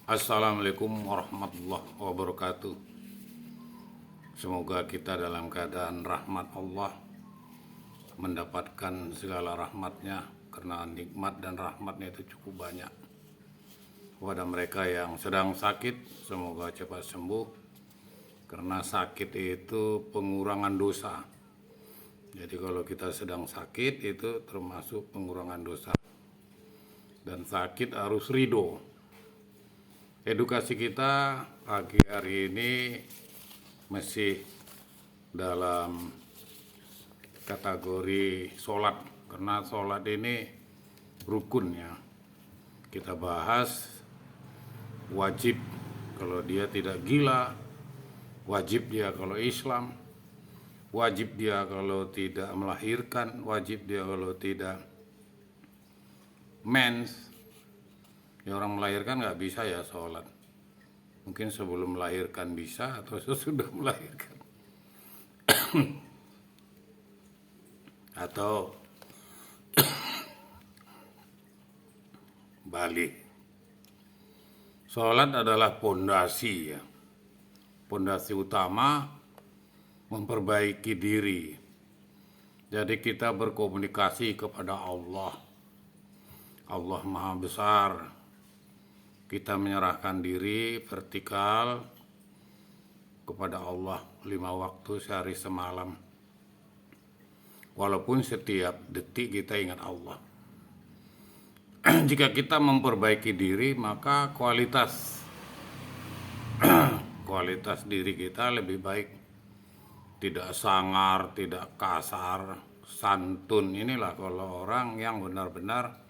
Assalamualaikum warahmatullahi wabarakatuh. Semoga kita dalam keadaan rahmat Allah, mendapatkan segala rahmatnya, karena nikmat dan rahmatnya itu cukup banyak. Kepada mereka yang sedang sakit, semoga cepat sembuh, karena sakit itu pengurangan dosa. Jadi kalau kita sedang sakit itu termasuk pengurangan dosa. Dan sakit harus ridho. Edukasi kita pagi hari ini masih dalam kategori sholat, karena sholat ini rukun ya. Kita bahas wajib kalau dia tidak gila, wajib dia kalau Islam, wajib dia kalau tidak melahirkan, wajib dia kalau tidak mens. Ya, orang melahirkan nggak bisa ya sholat. Mungkin sebelum melahirkan bisa, atau sesudah melahirkan. Atau balik. Sholat adalah pondasi ya. Pondasi utama memperbaiki diri. Jadi kita berkomunikasi kepada Allah. Allah Maha Besar. Kita menyerahkan diri vertikal kepada Allah 5 waktu sehari semalam. Walaupun setiap detik kita ingat Allah. Jika kita memperbaiki diri, maka kualitas diri kita lebih baik. Tidak sangar, tidak kasar, santun. Inilah kalau orang yang benar-benar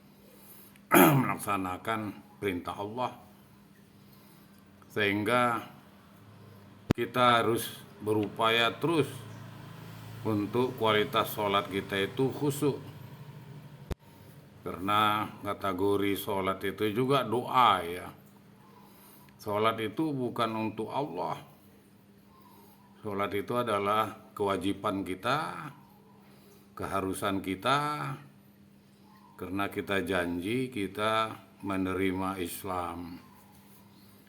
melaksanakan perintah Allah. Sehingga kita harus berupaya terus untuk kualitas sholat kita itu khusyuk. Karena kategori sholat itu juga doa ya. Sholat itu bukan untuk Allah. Sholat itu adalah kewajiban kita, keharusan kita, karena kita janji kita menerima Islam.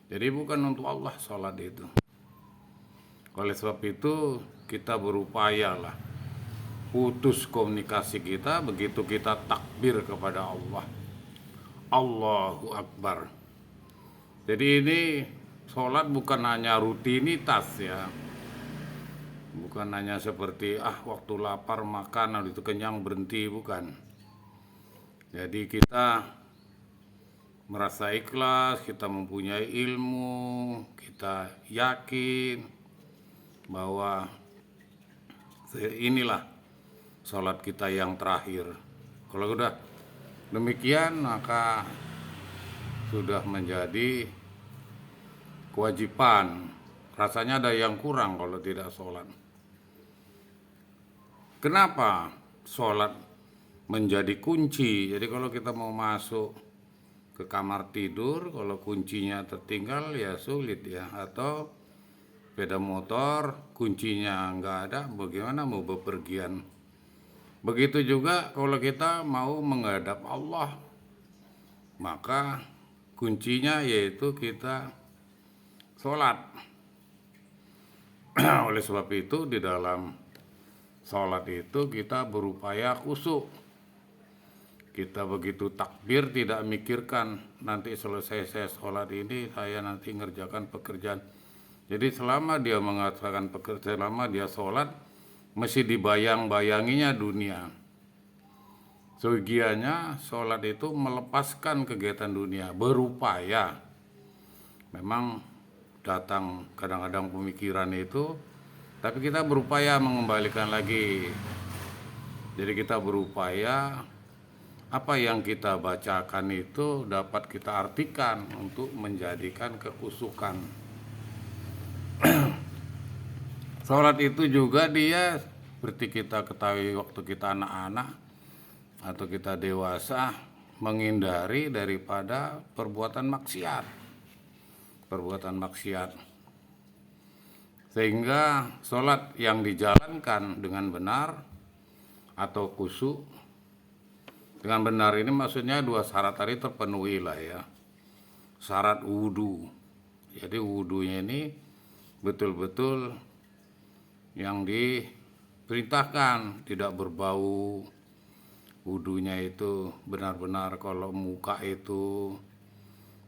Jadi bukan untuk Allah sholat itu. Oleh sebab itu kita berupaya lah putus komunikasi kita begitu kita takbir kepada Allah. Allahu Akbar. Jadi ini sholat bukan hanya rutinitas ya. Bukan hanya seperti waktu lapar makan, lalu itu kenyang berhenti, bukan. Jadi kita merasa ikhlas, kita mempunyai ilmu, kita yakin bahwa inilah sholat kita yang terakhir. Kalau sudah demikian, maka sudah menjadi kewajiban. Rasanya ada yang kurang kalau tidak sholat. Kenapa sholat menjadi kunci? Jadi kalau kita mau masuk ke kamar tidur, kalau kuncinya tertinggal ya sulit ya. Atau sepeda motor kuncinya nggak ada, bagaimana mau bepergian? Begitu juga kalau kita mau menghadap Allah, maka kuncinya yaitu kita sholat. Oleh sebab itu di dalam sholat itu kita berupaya khusyuk. Kita begitu takbir tidak mikirkan nanti selesai saya sholat ini saya nanti ngerjakan pekerjaan. Jadi selama dia mengatakan pekerjaan, selama dia sholat, mesti dibayang-bayanginya dunia. Sebagiannya sholat itu melepaskan kegiatan dunia, berupaya. Memang datang kadang-kadang pemikiran itu, tapi kita berupaya mengembalikan lagi. Jadi kita berupaya apa yang kita bacakan itu dapat kita artikan untuk menjadikan kekhusyukan. Sholat itu juga dia seperti kita ketahui waktu kita anak-anak atau kita dewasa, menghindari daripada perbuatan maksiat. Sehingga sholat yang dijalankan dengan benar atau khusyuk, dengan benar ini maksudnya 2 syarat tadi terpenuhi lah ya. syarat wudhu. Jadi wudhunya ini betul-betul yang diperintahkan, tidak berbau. Wudhunya itu benar-benar kalau muka itu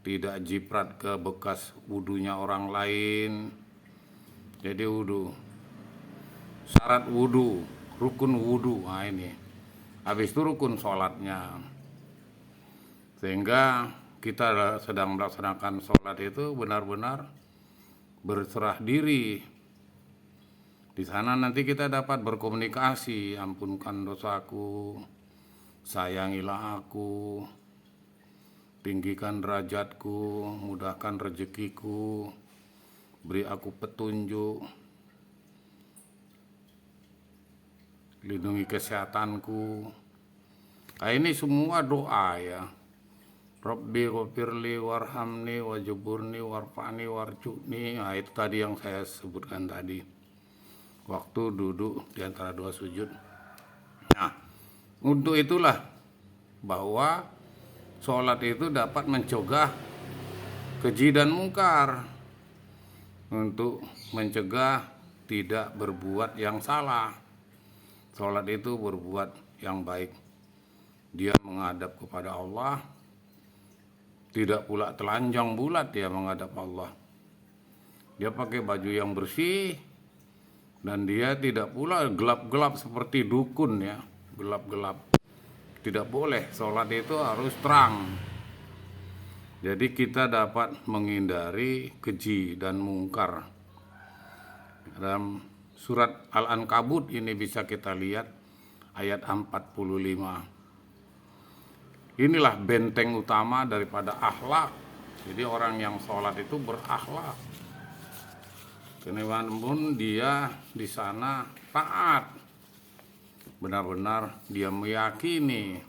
tidak jiprat ke bekas wudhunya orang lain. Jadi wudhu, syarat wudhu, rukun wudhu, nah ini. Habis itu rukun sholatnya. Sehingga kita sedang melaksanakan sholat itu benar-benar berserah diri. Di sana nanti kita dapat berkomunikasi, ampunkan dosaku, sayangilah aku, tinggikan derajatku, mudahkan rezekiku, beri aku petunjuk, lindungi kesehatanku. Nah, ini semua doa ya. Rabbi ghafirli warhamni wajburni warfa'ni warju'ni. Nah, itu tadi yang saya sebutkan tadi waktu duduk di antara dua sujud. Nah, untuk itulah bahwa sholat itu dapat mencegah keji dan mungkar, untuk mencegah tidak berbuat yang salah. Sholat itu berbuat yang baik. Dia menghadap kepada Allah, tidak pula telanjang bulat dia menghadap Allah. Dia pakai baju yang bersih, dan dia tidak pula gelap-gelap seperti dukun ya, gelap-gelap. Tidak boleh, sholat itu harus terang. Jadi kita dapat menghindari keji dan mungkar. Dalam surat Al-Ankabut ini bisa kita lihat ayat 45. Inilah benteng utama daripada akhlak. Jadi orang yang sholat itu berakhlak. Kenemanapun dia di sana taat, benar-benar dia meyakini.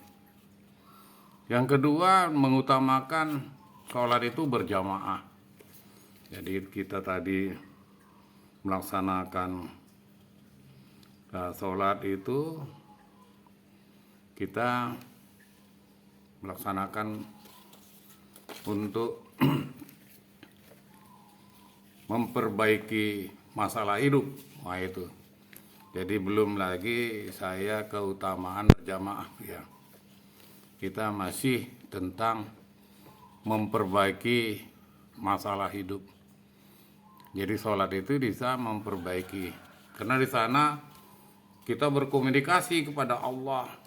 Yang kedua, mengutamakan sholat itu berjamaah. Jadi kita tadi melaksanakan sholat itu, kita melaksanakan untuk memperbaiki masalah hidup. Wah itu. Jadi belum lagi saya keutamaan berjamaah ya. Kita masih tentang memperbaiki masalah hidup. Jadi sholat itu bisa memperbaiki. Karena di sana kita berkomunikasi kepada Allah.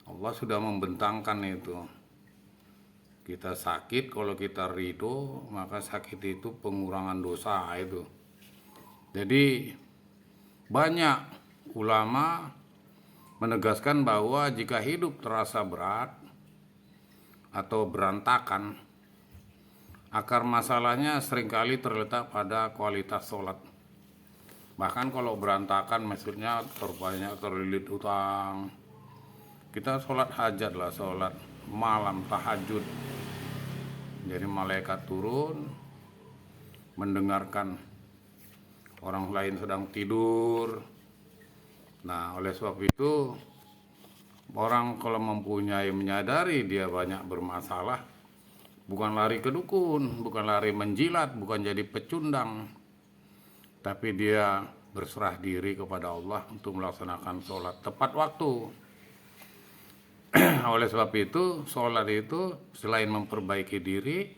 Allah sudah membentangkan itu. Kita sakit, kalau kita ridho, maka sakit itu pengurangan dosa itu. Jadi banyak ulama menegaskan bahwa jika hidup terasa berat atau berantakan, akar masalahnya seringkali terletak pada kualitas sholat. Bahkan kalau berantakan maksudnya terlilit utang. Kita sholat hajat lah, sholat malam tahajud. Jadi malaikat turun mendengarkan orang lain sedang tidur. Nah, oleh sebab itu orang kalau menyadari dia banyak bermasalah, bukan lari ke dukun, bukan lari menjilat, bukan jadi pecundang, tapi dia berserah diri kepada Allah untuk melaksanakan sholat tepat waktu. Oleh sebab itu, sholat itu selain memperbaiki diri,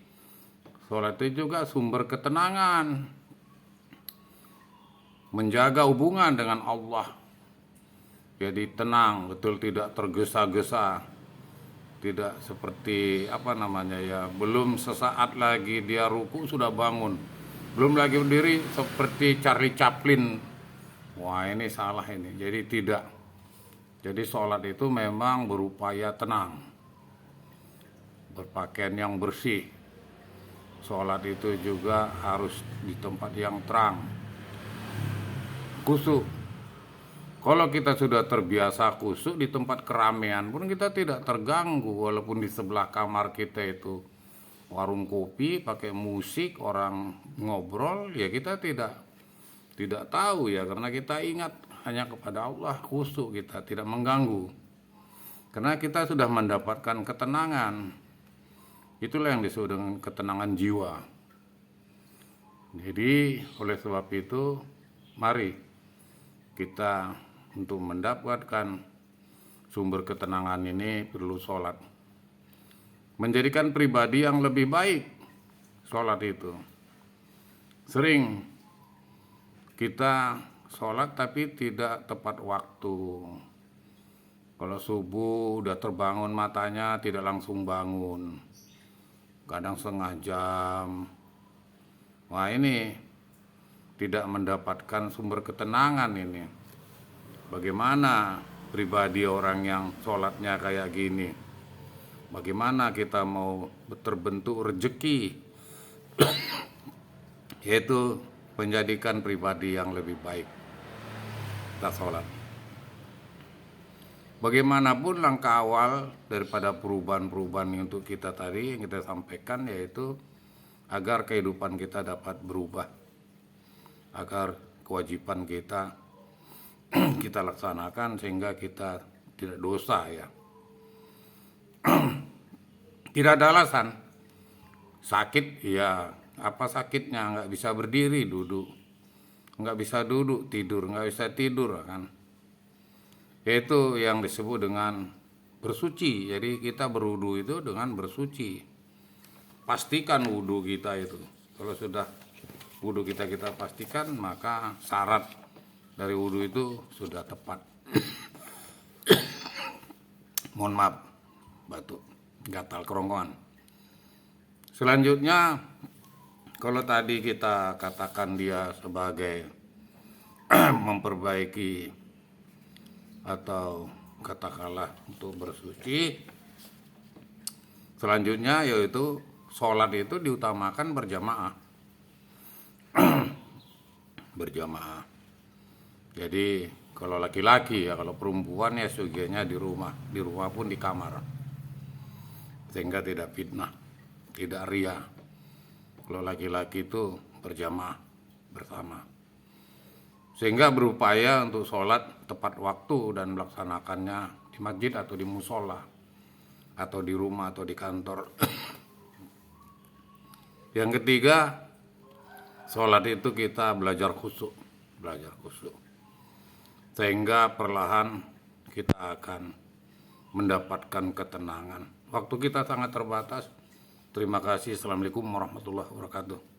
sholat itu juga sumber ketenangan, menjaga hubungan dengan Allah. Jadi tenang, betul, tidak tergesa-gesa, tidak seperti belum sesaat lagi dia ruku sudah bangun, belum lagi berdiri seperti Charlie Chaplin. Wah ini salah ini. Jadi tidak. Jadi sholat itu memang berupaya tenang, berpakaian yang bersih. Sholat itu juga harus di tempat yang terang, khusyuk. Kalau kita sudah terbiasa khusyuk di tempat keramaian pun kita tidak terganggu, walaupun di sebelah kamar kita itu warung kopi pakai musik, orang ngobrol, ya kita tidak tahu ya, karena kita ingat hanya kepada Allah, khusyuk, kita tidak mengganggu. Karena kita sudah mendapatkan ketenangan. Itulah yang disebut dengan ketenangan jiwa. Jadi oleh sebab itu, mari kita untuk mendapatkan sumber ketenangan ini perlu sholat. Menjadikan pribadi yang lebih baik, sholat itu. Sering kita sholat tapi tidak tepat waktu. Kalau subuh udah terbangun matanya tidak langsung bangun. Kadang setengah jam. Wah, ini tidak mendapatkan sumber ketenangan ini. Bagaimana pribadi orang yang sholatnya kayak gini? Bagaimana kita mau terbentuk rezeki, yaitu menjadikan pribadi yang lebih baik. Kita sholat. Bagaimanapun langkah awal daripada perubahan-perubahan untuk kita tadi yang kita sampaikan, yaitu agar kehidupan kita dapat berubah, agar kewajiban kita kita laksanakan sehingga kita tidak dosa ya. Tidak ada alasan sakit ya, apa sakitnya, nggak bisa berdiri, duduk, nggak bisa duduk, tidur, nggak bisa tidur kan. Itu yang disebut dengan bersuci. Jadi kita berwudu itu dengan bersuci. Pastikan wudu kita itu. Kalau sudah wudu kita pastikan, maka syarat dari wudu itu sudah tepat. Mohon maaf, batuk, gatal kerongkongan. Selanjutnya, kalau tadi kita katakan dia sebagai memperbaiki atau katakanlah untuk bersuci, selanjutnya yaitu sholat itu diutamakan berjamaah. Berjamaah. Jadi kalau laki-laki ya, kalau perempuan ya sebagiannya di rumah pun di kamar, sehingga tidak fitnah, tidak ria. Kalau laki-laki itu berjamaah bersama, sehingga berupaya untuk sholat tepat waktu dan melaksanakannya di masjid atau di musola atau di rumah atau di kantor. Yang ketiga, sholat itu kita belajar khusyuk, sehingga perlahan kita akan mendapatkan ketenangan. Waktu kita sangat terbatas. Terima kasih. Assalamualaikum warahmatullahi wabarakatuh.